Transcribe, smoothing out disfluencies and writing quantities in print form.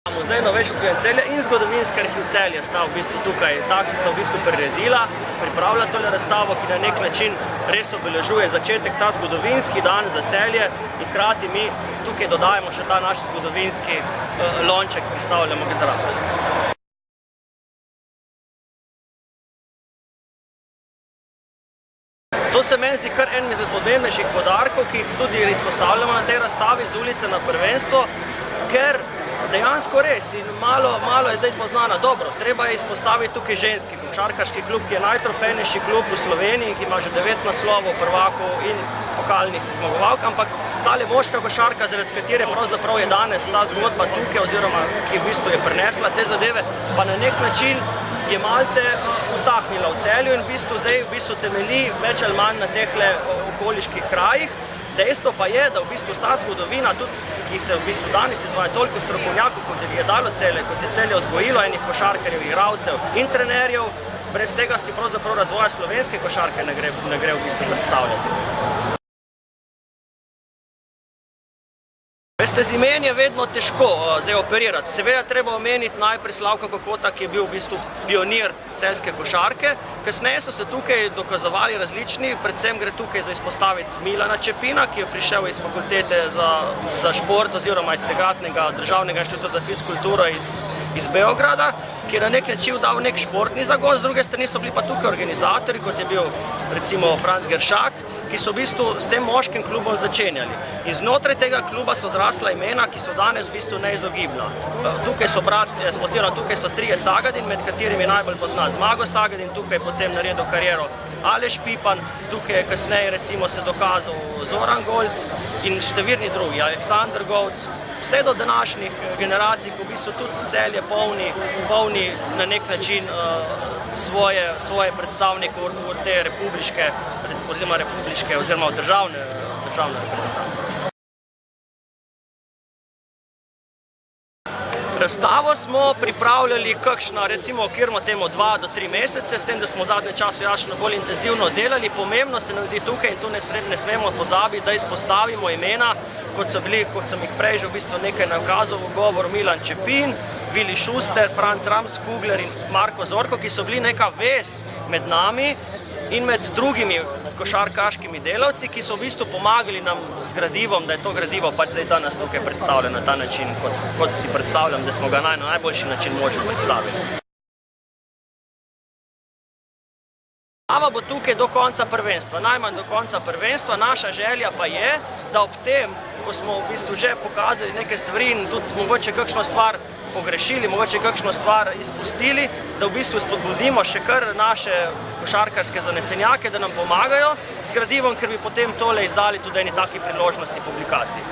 Muzej novejše zgodovine Celja in zgodovinski arhiv Celja sta v bistvu tukaj, ki sta v bistvu priredila, pripravlja tole razstavo, ki na nek način res obeležuje začetek, ta zgodovinski dan za Celje in hkrati mi tukaj dodajemo še ta naš zgodovinski lonček, ki stavljamo ga zraven. To se meni zdi kar en izmed pomembnejših poudarkov, ki jih tudi izpostavljamo na tej razstavi z ulice na prvenstvo, ker dejansko res in malo je zdaj spoznana. Dobro, treba je izpostaviti tukaj ženski košarkarski klub, ki je najtrofejnejši klub v Sloveniji, ki ima že 9 naslovov, prvakov in pokalnih zmagovalk, ampak tale moška košarka, zaradi katere pravzaprav je danes ta zgodba tukaj, oziroma ki v bistvu je prinesla te zadeve, pa na nek način je malce usahnila v Celju in zdaj v bistvu temelji več ali manj na tehle okoliških krajih. Dejstvo pa je, da v bistvu vsa zgodovina, tudi ki se v bistvu danes izvaja toliko strokovnjakov, kot je dalo Celje, kot je Celje vzgojilo enih košarkarjev, igralcev in trenerjev, brez tega si pravzaprav razvoja slovenske košarke ne gre v bistvu predstavljati. Veste, z imeni je vedno težko zdaj operirati. Seveda treba omeniti najprej Slavka Kokota, ki je bil v bistvu pionir celjske košarke. Kasneje so se tukaj dokazovali različni, predvsem gre tukaj za izpostaviti Milana Čepina, ki je prišel iz fakultete za šport oziroma iz takratnega Državnega inštituta za fizkulturo iz Beograda, ki je na nek način dal nek športni zagon, z druge strani so bili pa tukaj organizatorji, kot je bil recimo Franc Geršak, ki so v bistvu s tem moškim klubom začenjali. In znotraj tega kluba so zrasla imena, ki so danes v bistvu neizogibna. Tukaj so trije Sagadin, med katerimi najbolj pozna Zmago Sagadin, tukaj potem naredil kariero Aleš Pipan, tukaj je kasneje recimo se dokazal Zoran Golc in številni drugi, Aleksandr Govc, vse do današnjih generacij, ko v bistvu tudi Celje polni na nek način svoje predstavnike v te republiške oziroma državne reprezentance. Razstavo smo pripravljali kakšno, recimo okvirno temu 2 do 3 mesece, s tem, da smo v zadnjem času jasno bolj intenzivno delali. Pomembno se nam zdi tukaj, in tu ne smemo pozabiti, da izpostavimo imena, kot sem jih prej že v bistvu nekaj nakazal v govoru, Milan Čepin, Vili Šuster, Franc Ramskugler in Marko Zorko, ki so bili neka vez med nami in med drugimi košarkaškimi delavci, ki so v bistvu pomagali nam z gradivom, da je to gradivo pač zdaj danes tukaj predstavljeno na ta način, kot si predstavljam, da smo ga na najboljši način možno predstavili. Razstava bo tukaj do konca prvenstva, najmanj do konca prvenstva. Naša želja pa je, da ob tem, ko smo v bistvu že pokazali neke stvari in tudi mogoče kakšno stvar pogrešili, mogoče kakšno stvar izpustili, da v bistvu spodbudimo še kar naše košarkarske zanesenjake, da nam pomagajo z gradivom, ker bi potem tole izdali tudi eni taki priložnosti publikacij.